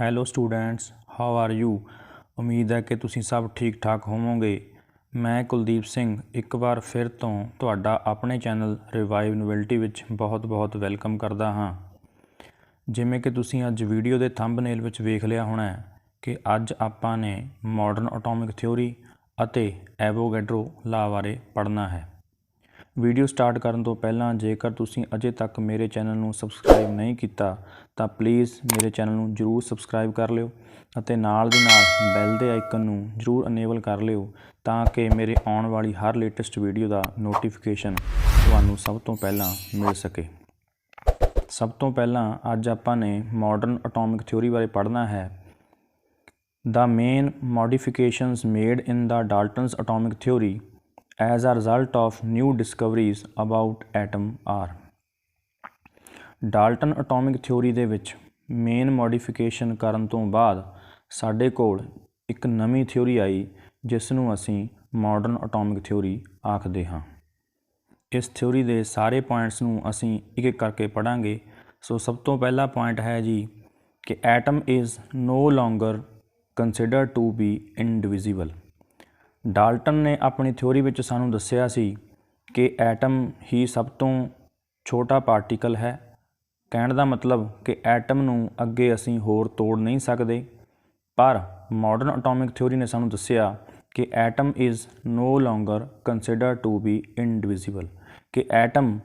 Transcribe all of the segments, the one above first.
Hello students, how are you. ਉਮੀਦ ਹੈ ਕਿ ਤੁਸੀਂ ਸਭ ਠੀਕ ਠਾਕ ਹੋਵੋਗੇ। ਮੈਂ ਕੁਲਦੀਪ ਸਿੰਘ ਇੱਕ ਵਾਰ ਫਿਰ ਤੋਂ ਤੁਹਾਡਾ ਆਪਣੇ ਚੈਨਲ ਰਿਵਾਈਵ ਨੋਵੈਲਟੀ ਵਿੱਚ ਬਹੁਤ ਵੈਲਕਮ ਕਰਦਾ ਹਾਂ। ਜਿਵੇਂ ਕਿ ਤੁਸੀਂ ਅੱਜ ਵੀਡੀਓ ਦੇ ਥੰਬਨੇਲ ਵਿੱਚ ਵੇਖ ਲਿਆ ਹੋਣਾ ਹੈ ਕਿ ਅੱਜ ਆਪਾਂ ਨੇ ਮਾਡਰਨ ਐਟੋਮਿਕ ਥਿਊਰੀ ਅਤੇ ਐਵੋਗੈਡਰੋ ਲਾ ਬਾਰੇ ਪੜ੍ਹਨਾ ਹੈ। ਵੀਡੀਓ ਸਟਾਰਟ ਕਰਨ ਤੋਂ ਪਹਿਲਾਂ ਜੇਕਰ ਤੁਸੀਂ ਅਜੇ ਤੱਕ ਮੇਰੇ ਚੈਨਲ ਨੂੰ ਸਬਸਕ੍ਰਾਈਬ ਨਹੀਂ ਕੀਤਾ ਤਾਂ ਪਲੀਜ਼ ਮੇਰੇ ਚੈਨਲ ਨੂੰ ਜ਼ਰੂਰ ਸਬਸਕ੍ਰਾਈਬ ਕਰ ਲਿਓ ਅਤੇ ਨਾਲ ਦੀ ਨਾਲ ਬੈਲ ਦੇ ਆਈਕਨ ਨੂੰ ਜ਼ਰੂਰ ਅਨੇਬਲ ਕਰ ਲਿਓ ਤਾਂ ਕਿ ਮੇਰੇ ਆਉਣ ਵਾਲੀ ਹਰ ਲੇਟੈਸਟ ਵੀਡੀਓ ਦਾ ਨੋਟੀਫਿਕੇਸ਼ਨ ਤੁਹਾਨੂੰ ਸਭ ਤੋਂ ਪਹਿਲਾਂ ਮਿਲ ਸਕੇ। ਸਭ ਤੋਂ ਪਹਿਲਾਂ ਅੱਜ ਆਪਾਂ ਨੇ ਮਾਡਰਨ ਐਟੋਮਿਕ ਥਿਊਰੀ ਬਾਰੇ ਪੜ੍ਹਨਾ ਹੈ। The main modifications made in the Dalton's atomic theory as a result of new discoveries about atom are। Dalton atomic theory ਦੇ ਵਿੱਚ ਮੇਨ ਮੋਡੀਫਿਕੇਸ਼ਨ ਕਰਨ ਤੋਂ ਬਾਅਦ ਸਾਡੇ ਕੋਲ ਇੱਕ ਨਵੀਂ ਥਿਊਰੀ ਆਈ ਜਿਸ ਨੂੰ ਅਸੀਂ ਮਾਡਰਨ ਐਟੋਮਿਕ ਥਿਊਰੀ ਆਖਦੇ ਹਾਂ। ਇਸ ਥਿਊਰੀ ਦੇ ਸਾਰੇ ਪੁਆਇੰਟਸ ਨੂੰ ਅਸੀਂ ਇੱਕ ਇੱਕ ਕਰਕੇ ਪੜ੍ਹਾਂਗੇ। ਸੋ ਸਭ ਤੋਂ ਪਹਿਲਾ ਪੁਆਇੰਟ ਹੈ ਜੀ ਕਿ atom is no longer considered to be indivisible. Dalton ਨੇ ਆਪਣੀ ਥਿਊਰੀ ਵਿੱਚ ਸਾਨੂੰ ਦੱਸਿਆ ਸੀ ਕਿ ਐਟਮ ਹੀ ਸਭ ਤੋਂ ਛੋਟਾ ਪਾਰਟੀਕਲ ਹੈ। ਕਹਿਣ ਦਾ ਮਤਲਬ ਕਿ ਐਟਮ ਨੂੰ ਅੱਗੇ ਅਸੀਂ ਹੋਰ ਤੋੜ ਨਹੀਂ ਸਕਦੇ, ਪਰ ਮਾਡਰਨ ਐਟੋਮਿਕ ਥਿਊਰੀ ਨੇ ਸਾਨੂੰ ਦੱਸਿਆ ਕਿ atom is no longer considered to be indivisible, ਕਿ ਐਟਮ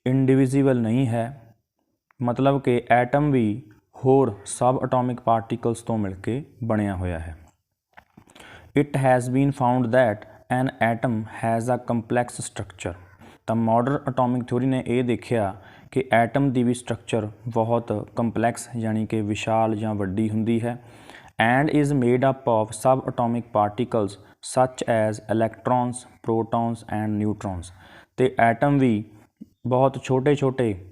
ਇਨਡਿਵਿਜ਼ੀਬਲ ਨਹੀਂ ਹੈ। ਮਤਲਬ ਕਿ ਐਟਮ ਵੀ ਹੋਰ ਸਬ ਐਟੋਮਿਕ ਪਾਰਟੀਕਲਸ ਤੋਂ ਮਿਲ ਕੇ ਬਣਿਆ ਹੋਇਆ ਹੈ। It has been found that an atom has a complex structure। ਤਾਂ ਮਾਡਰਨ ਐਟੋਮਿਕ ਥਿਊਰੀ ਨੇ ਇਹ ਦੇਖਿਆ ਕਿ ਐਟਮ ਦੀ ਵੀ ਸਟਰਕਚਰ ਬਹੁਤ ਕੰਪਲੈਕਸ ਯਾਨੀ ਕਿ ਵਿਸ਼ਾਲ ਜਾਂ ਵੱਡੀ ਹੁੰਦੀ ਹੈ। And is made up of sub atomic particles ਸੱਚ ਐਜ਼ ਇਲੈਕਟ੍ਰੋਨਸ, ਪ੍ਰੋਟੋਨਸ ਐਂਡ ਨਿਊਟਰੋਨਸ। ਅਤੇ ਐਟਮ ਵੀ ਬਹੁਤ ਛੋਟੇ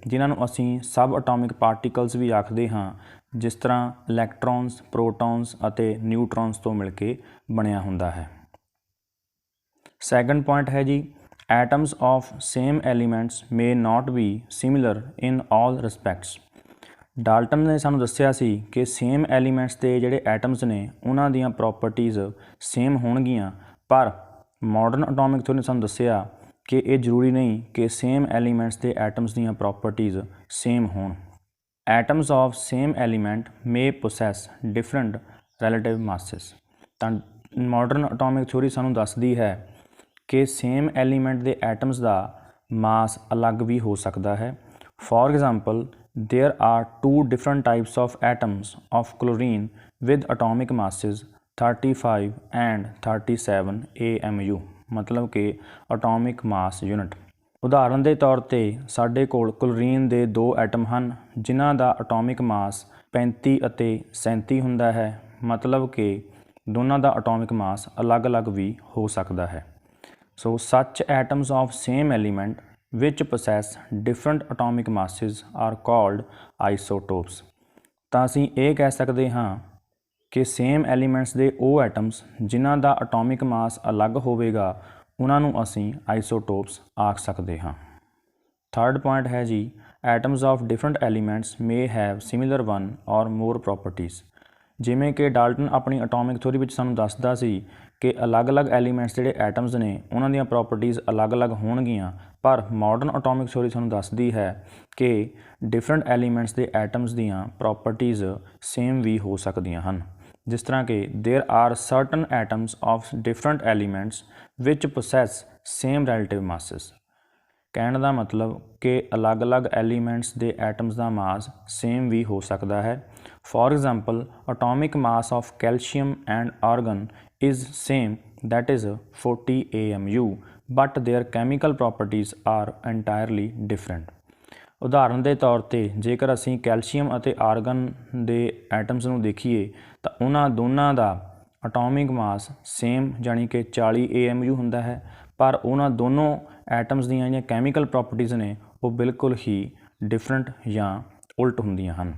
ਜਿਨ੍ਹਾਂ ਨੂੰ ਅਸੀਂ ਸਬ ਐਟੋਮਿਕ ਪਾਰਟੀਕਲਸ ਵੀ ਆਖਦੇ ਹਾਂ, ਜਿਸ ਤਰ੍ਹਾਂ ਇਲੈਕਟ੍ਰੋਨਸ, ਪ੍ਰੋਟੋਨਸ ਅਤੇ ਨਿਊਟਰੋਨਸ ਤੋਂ ਮਿਲ ਕੇ ਬਣਿਆ ਹੁੰਦਾ ਹੈ। ਸੈਕੰਡ ਪੁਆਇੰਟ ਹੈ ਜੀ atoms of same elements may not be similar in all respects. Dalton ਨੇ ਸਾਨੂੰ ਦੱਸਿਆ ਸੀ ਕਿ ਸੇਮ ਐਲੀਮੈਂਟਸ ਦੇ ਜਿਹੜੇ ਐਟਮਸ ਨੇ ਉਹਨਾਂ ਦੀਆਂ ਪ੍ਰੋਪਰਟੀਜ਼ ਸੇਮ ਹੋਣਗੀਆਂ, ਪਰ ਮਾਡਰਨ ਐਟੋਮਿਕ ਥਿਊਰੀ ਨੇ ਸਾਨੂੰ ਦੱਸਿਆ ਕਿ ਇਹ ਜ਼ਰੂਰੀ ਨਹੀਂ ਕਿ ਸੇਮ ਐਲੀਮੈਂਟਸ ਦੇ ਐਟਮਸ ਦੀਆਂ ਪ੍ਰੋਪਰਟੀਜ਼ ਸੇਮ ਹੋਣ। Atoms of same element may possess different relative masses. ਤਾਂ ਮਾਡਰਨ ਐਟੋਮਿਕ ਥਿਊਰੀ ਸਾਨੂੰ ਦੱਸਦੀ ਹੈ ਕਿ ਸੇਮ ਐਲੀਮੈਂਟ ਦੇ ਐਟਮਸ ਦਾ ਮਾਸ ਅਲੱਗ ਵੀ ਹੋ ਸਕਦਾ ਹੈ। For example there are 2 different types of atoms of chlorine with atomic masses 35 and 37 AMU, ਮਤਲਬ ਕਿ ਐਟੋਮਿਕ ਮਾਸ ਯੂਨਿਟ। ਉਦਾਹਰਨ ਦੇ ਤੌਰ 'ਤੇ ਸਾਡੇ ਕੋਲ ਕਲੋਰੀਨ ਦੇ 2 ਐਟਮ ਹਨ ਜਿਨ੍ਹਾਂ ਦਾ ਐਟੋਮਿਕ ਮਾਸ 35 ਅਤੇ 37 ਹੁੰਦਾ ਹੈ, ਮਤਲਬ ਕਿ ਦੋਨਾਂ ਦਾ ਐਟੋਮਿਕ ਮਾਸ ਅਲੱਗ ਵੀ ਹੋ ਸਕਦਾ ਹੈ। So such atoms of same element which possess different atomic masses are called isotopes. ਤਾਂ ਅਸੀਂ ਇਹ ਕਹਿ ਸਕਦੇ ਹਾਂ ਕਿ ਸੇਮ ਐਲੀਮੈਂਟਸ ਦੇ ਉਹ ਐਟਮਸ ਜਿਨ੍ਹਾਂ ਦਾ ਐਟੋਮਿਕ ਮਾਸ ਅਲੱਗ ਹੋਵੇਗਾ ਉਹਨਾਂ ਨੂੰ ਅਸੀਂ ਆਈਸੋਟੋਪਸ ਆਖ ਸਕਦੇ ਹਾਂ। ਥਰਡ ਪੁਆਇੰਟ ਹੈ ਜੀ atoms of different elements may have similar one or more properties. ਜਿਵੇਂ ਕਿ ਡਾਲਟਨ ਆਪਣੀ ਐਟੋਮਿਕ ਥਿਊਰੀ ਵਿੱਚ ਸਾਨੂੰ ਦੱਸਦਾ ਸੀ ਕਿ ਅਲੱਗ ਐਲੀਮੈਂਟਸ ਜਿਹੜੇ ਐਟਮਸ ਨੇ ਉਹਨਾਂ ਦੀਆਂ ਪ੍ਰੋਪਰਟੀਜ਼ ਅਲੱਗ ਹੋਣਗੀਆਂ, ਪਰ ਮਾਡਰਨ ਐਟੋਮਿਕ ਥਿਊਰੀ ਸਾਨੂੰ ਦੱਸਦੀ ਹੈ ਕਿ ਡਿਫਰੈਂਟ ਐਲੀਮੈਂਟਸ ਦੇ ਐਟਮਸ ਦੀਆਂ ਪ੍ਰੋਪਰਟੀਜ਼ ਸੇਮ ਵੀ ਹੋ ਸਕਦੀਆਂ ਹਨ। ਜਿਸ ਤਰ੍ਹਾਂ ਕਿ there are certain atoms of different elements which possess same relative masses. ਕਹਿਣ ਦਾ ਮਤਲਬ ਕਿ ਅਲੱਗ ਐਲੀਮੈਂਟਸ ਦੇ ਐਟਮਸ ਦਾ ਮਾਸ ਸੇਮ ਵੀ ਹੋ ਸਕਦਾ ਹੈ। For example atomic mass of calcium and argon is same, that is 40 AMU, but their chemical properties are entirely different। ਉਦਾਹਰਨ ਦੇ ਤੌਰ 'ਤੇ ਜੇਕਰ ਅਸੀਂ ਕੈਲਸ਼ੀਅਮ ਅਤੇ ਆਰਗਨ ਦੇ ਐਟਮਸ ਨੂੰ ਦੇਖੀਏ ਤਾਂ ਉਹਨਾਂ ਦੋਨਾਂ ਦਾ ਐਟੋਮਿਕ ਮਾਸ ਸੇਮ ਯਾਨੀ ਕਿ 40 AMU ਹੁੰਦਾ ਹੈ, ਪਰ ਉਹਨਾਂ ਦੋਨੋਂ ਐਟਮਸ ਦੀਆਂ ਜਿਹੜੀਆਂ ਕੈਮੀਕਲ ਪ੍ਰੋਪਰਟੀਜ਼ ਨੇ ਉਹ ਬਿਲਕੁਲ ਹੀ ਡਿਫਰੈਂਟ ਜਾਂ ਉਲਟ ਹੁੰਦੀਆਂ ਹਨ।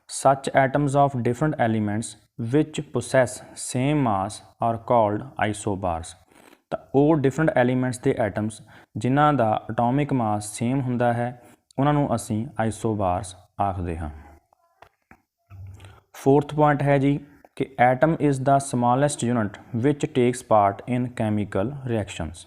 Such atoms of different elements which possess same mass are called isobars. ਤਾਂ ਉਹ ਡਿਫਰੈਂਟ ਐਲੀਮੈਂਟਸ ਦੇ ਐਟਮਸ ਜਿਨ੍ਹਾਂ ਦਾ ਐਟੋਮਿਕ ਮਾਸ ਸੇਮ ਹੁੰਦਾ ਹੈ ਉਹਨਾਂ ਨੂੰ ਅਸੀਂ ਆਈਸੋਬਾਰਸ ਆਖਦੇ ਹਾਂ। फोर्थ पॉइंट है जी कि atom is the smallest unit which takes part in chemical reactions.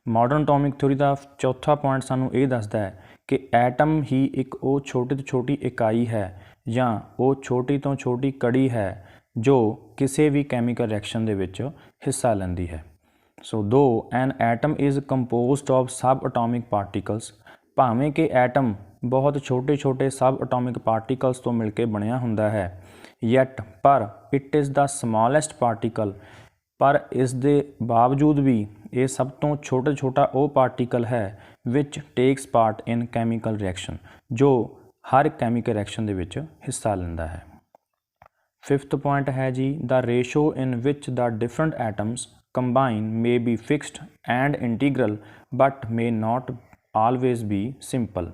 Modern atomic theory का चौथा पॉइंट सानू ये दसदा है कि एटम ही एक वो छोटी तो छोटी इकाई है या वो छोटी तो छोटी कड़ी है जो किसी भी कैमिकल रिएक्शन दे विच हिस्सा लैंदी है। सो दो an atom is composed of सब अटोमिक पार्टिकल्स, भावें कि एटम बहुत छोटे छोटे सब अटोमिक पार्टिकल्स तो मिलकर बनया हुंदा है, yet पर it is the smallest particle, पर इस दे बावजूद भी ये सब तो छोटा छोटा वो पार्टिकल है which takes part in chemical reaction, जो हर कैमिकल रिएक्शन दे विच हिस्सा लैंदा है। फिफ्थ पॉइंट है जी the ratio in which the different atoms combine may be fixed and integral but may not always be simple.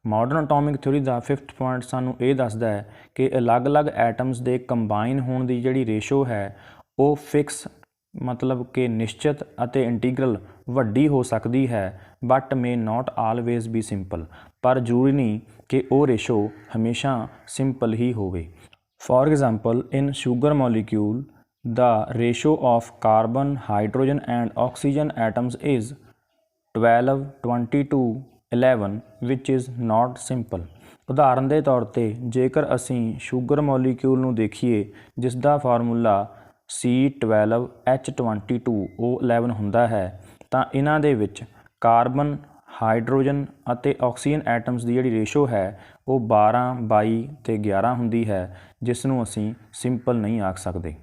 Modern atomic theory का fifth point सानू ये दसदा है कि अलग अलग एटम्स के कंबाइन होने की जिहड़ी रेशो है वो फिक्स मतलब कि निश्चित अते इंटीग्रल वड्डी हो सकती है, but may not always be simple, पर जरूरी नहीं कि वो रेशो हमेशा सिंपल ही होवे। For example in sugar molecule the ratio of carbon hydrogen and oxygen atoms is 12:22:11 which is not simple. उदाहरण के तौर पर जेकर असी शुगर मॉलिक्यूल नूं देखिए जिसका फार्मूला C12H22O11 हुंदा है, तो इन्हां दे विच कार्बन हाइड्रोजन अते ऑक्सीजन एटम्स की जिहड़ी रेशो है वो 12:22:11 हुंदी है, जिसनूं असी सिंपल नहीं आख सकते।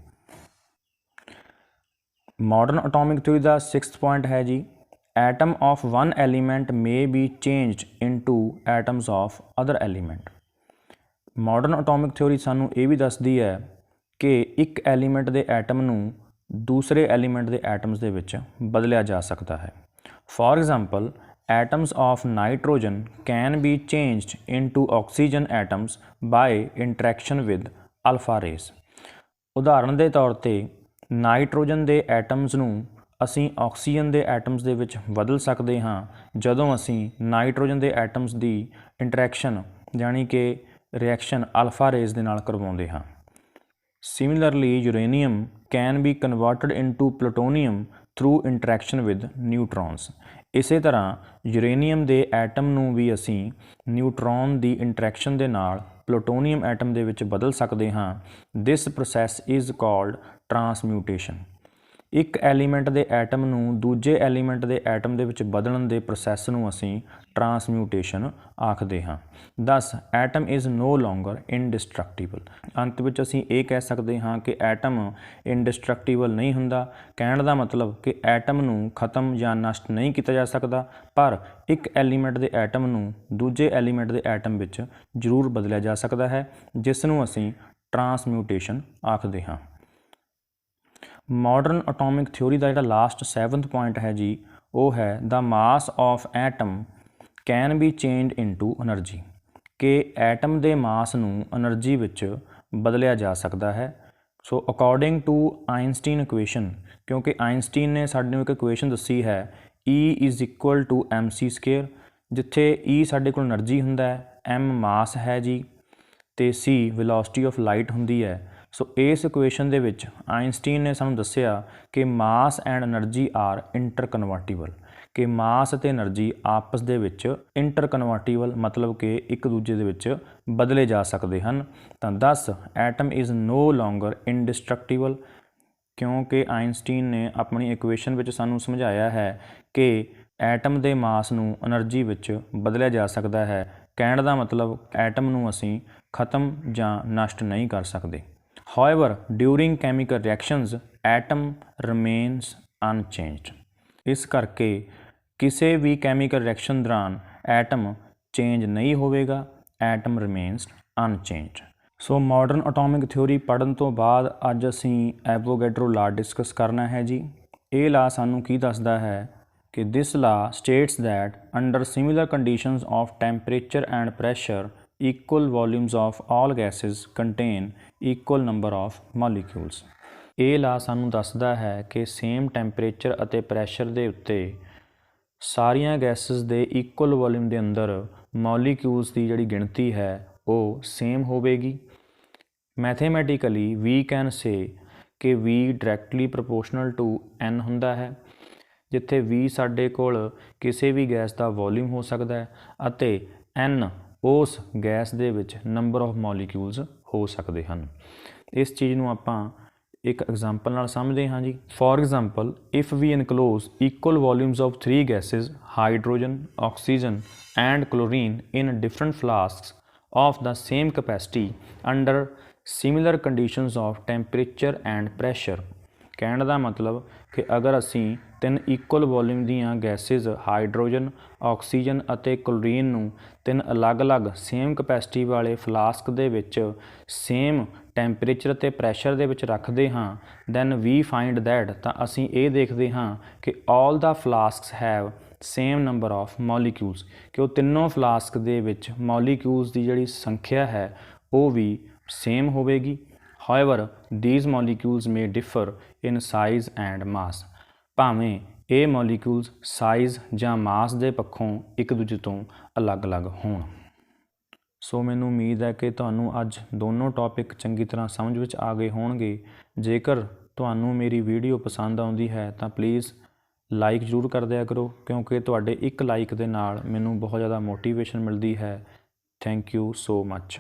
मॉडर्न एटॉमिक थ्योरी का सिक्स्थ पॉइंट है जी atom of one element may be changed into atoms of other element. Modern atomic theory सानू ये भी दसदी है कि एक एलीमेंट के एटम नूं दूसरे एलीमेंट के एटम्स दे विच बदलिया जा सकता है। For example atoms of nitrogen can be changed into oxygen atoms by interaction with alpha rays. उदाहरण के तौर पर नाइट्रोजन के एटम्स नूं असी ऑक्सीजन के एटम्स दे विच बदल सकते हाँ जदों असी नाइट्रोजन के एटम्स की इंटरैक्शन यानी कि रिएक्शन अल्फा रेस दे नाल करवाउंदे हाँ। Similarly uranium can be converted into plutonium through interaction with neutrons. इसे तरह यूरेनियम के एटम नूं भी असी न्यूट्रॉन की इंटरैक्शन दे नाल प्लूटोनीयम एटम दे विच बदल सकते हाँ। This process is called transmutation. एक एलीमेंट के एटम नूं दूजे एलीमेंट के एटम दे विच बदलण दे प्रोसैस नूं असी ट्रांसम्यूटेशन आखदे हाँ। Thus atom is no longer indestructible. अंत विच असी ये कह सकते हाँ कि एटम इनडिस्ट्रक्टिबल नहीं हुंदा। कहण दा मतलब कि एटम नूं खत्म या नष्ट नहीं किया जा सकता, पर एक एलीमेंट के एटम नूं दूजे एलीमेंट के एटम विच जरूर बदलिया जा सकता है, जिस नूं असी ट्रांसम्यूटेशन आखदे हाँ। मॉडर्न एटॉमिक थ्योरी का जिहड़ा लास्ट सैवंथ पॉइंट है जी वो है the mass of atom can be change into energy, कि एटम के मास नूं एनर्जी विच बदलिया जा सकता है। So according to Einstein equation, क्योंकि आइनस्टीन ने सानूं एक इक्वेशन दसी है E=mc², जिथे E साडे कोल एनर्जी हुंदा है, M मास है जी, ते C वेलोसिटी ऑफ लाइट हुंदी है। सो इस इक्वेशन दे विच आइनस्टीन ने सानूं दस्सिया कि मास एंड एनर्जी आर इंटरकनवर्टिबल, कि मास ते एनर्जी आपस दे विच इंटरकनवर्टिबल मतलब कि एक दूजे दे विच बदले जा सकते हैं। तो 10 atom is no longer indestructible, क्योंकि आइनस्टीन ने अपनी इक्वेशन विच सानूं समझाया है कि एटम के मास नूं एनर्जी विच बदलिया जा सकता है। कहण दा मतलब एटम नूं असीं खत्म जां नष्ट नहीं कर सकते। However, during chemical reactions, atom remains unchanged। इस करके किसी भी कैमिकल रिएक्शन दौरान एटम चेंज नहीं होगा, atom remains unchange. So modern atomic theory पढ़न तो बाद अज असी एवोगैड्रो ला डिस्कस करना है जी। ये ला सानू की दसदा है कि this law states that under similar conditions of temperature and pressure equal volumes of all gases contain equal number of molecules. ये ला सानू दसदा है कि सेम टैंपरेचर अते प्रैशर के उत्ते सारिया गैसेज के इक्वल वॉल्यूम के अंदर मॉलीक्यूल्स की जिहड़ी गिणती है वो सेम होवेगी। मैथेमैटिकली वी कैन से कि V directly proportional to N ਹੁੰਦਾ ਹੈ, ਜਿੱਥੇ V ਸਾਡੇ ਕੋਲ ਕਿਸੇ ਵੀ ਗੈਸ ਦਾ ਵੋਲਿਊਮ ਹੋ ਸਕਦਾ ਹੈ ਅਤੇ N ਉਸ ਗੈਸ ਦੇ ਵਿੱਚ ਨੰਬਰ ਆਫ ਮੋਲੀਕਿਊਲਸ ਹੋ ਸਕਦੇ ਹਨ। ਇਸ ਚੀਜ਼ ਨੂੰ ਆਪਾਂ ਇੱਕ ਐਗਜ਼ਾਮਪਲ ਨਾਲ ਸਮਝਦੇ ਹਾਂ ਜੀ। For example, if we enclose equal volumes of 3 gases hydrogen, oxygen and chlorine in different flasks of the same capacity under similar conditions of temperature and pressure। ਕਹਿਣ ਦਾ ਮਤਲਬ ਕਿ ਅਗਰ ਅਸੀਂ 3 ਇਕੁਅਲ ਵੋਲਿਊਮ ਦੀਆਂ ਗੈਸਿਸ ਹਾਈਡਰੋਜਨ, ਆਕਸੀਜਨ ਅਤੇ chlorine ਨੂੰ 3 ਅਲੱਗ-ਅਲੱਗ ਸੇਮ ਕਪੈਸਿਟੀ ਵਾਲੇ ਫਲਾਸਕ ਦੇ ਵਿੱਚ ਸੇਮ ਟੈਂਪਰੇਚਰ ਅਤੇ ਪ੍ਰੈਸ਼ਰ ਦੇ ਵਿੱਚ ਰੱਖਦੇ ਹਾਂ, ਦੈਨ ਵੀ ਫਾਈਂਡ ਦੈਟ, ਤਾਂ ਅਸੀਂ ਇਹ ਦੇਖਦੇ ਹਾਂ ਕਿ all the flasks have same number of molecules, ਕਿ ਉਹ ਤਿੰਨੋਂ ਫਲਾਸਕ ਦੇ ਵਿੱਚ ਮੋਲੀਕਿਊਲਸ ਦੀ ਜਿਹੜੀ ਸੰਖਿਆ ਹੈ ਉਹ ਵੀ ਸੇਮ ਹੋਵੇਗੀ। However these molecules may differ in size and mass, ਭਾਵੇਂ ਇਹ ਮੋਲੀਕਿਊਲਸ ਸਾਈਜ਼ ਜਾਂ ਮਾਸ ਦੇ ਪੱਖੋਂ ਇੱਕ ਦੂਜੇ ਤੋਂ ਅਲੱਗ-ਅਲੱਗ ਹੋਣ। ਸੋ ਮੈਨੂੰ ਉਮੀਦ ਹੈ ਕਿ ਤੁਹਾਨੂੰ ਅੱਜ ਦੋਨੋਂ ਟੌਪਿਕ ਚੰਗੀ ਤਰ੍ਹਾਂ ਸਮਝ ਵਿੱਚ ਆ ਗਏ ਹੋਣਗੇ। ਜੇਕਰ ਤੁਹਾਨੂੰ ਮੇਰੀ ਵੀਡੀਓ ਪਸੰਦ ਆਉਂਦੀ ਹੈ ਤਾਂ ਪਲੀਜ਼ ਲਾਈਕ ਜ਼ਰੂਰ ਕਰ ਦਿਆ ਕਰੋ, ਕਿਉਂਕਿ ਤੁਹਾਡੇ ਇੱਕ ਲਾਈਕ ਦੇ ਨਾਲ ਮੈਨੂੰ ਬਹੁਤ ਜ਼ਿਆਦਾ ਮੋਟੀਵੇਸ਼ਨ ਮਿਲਦੀ ਹੈ। Thank you so much.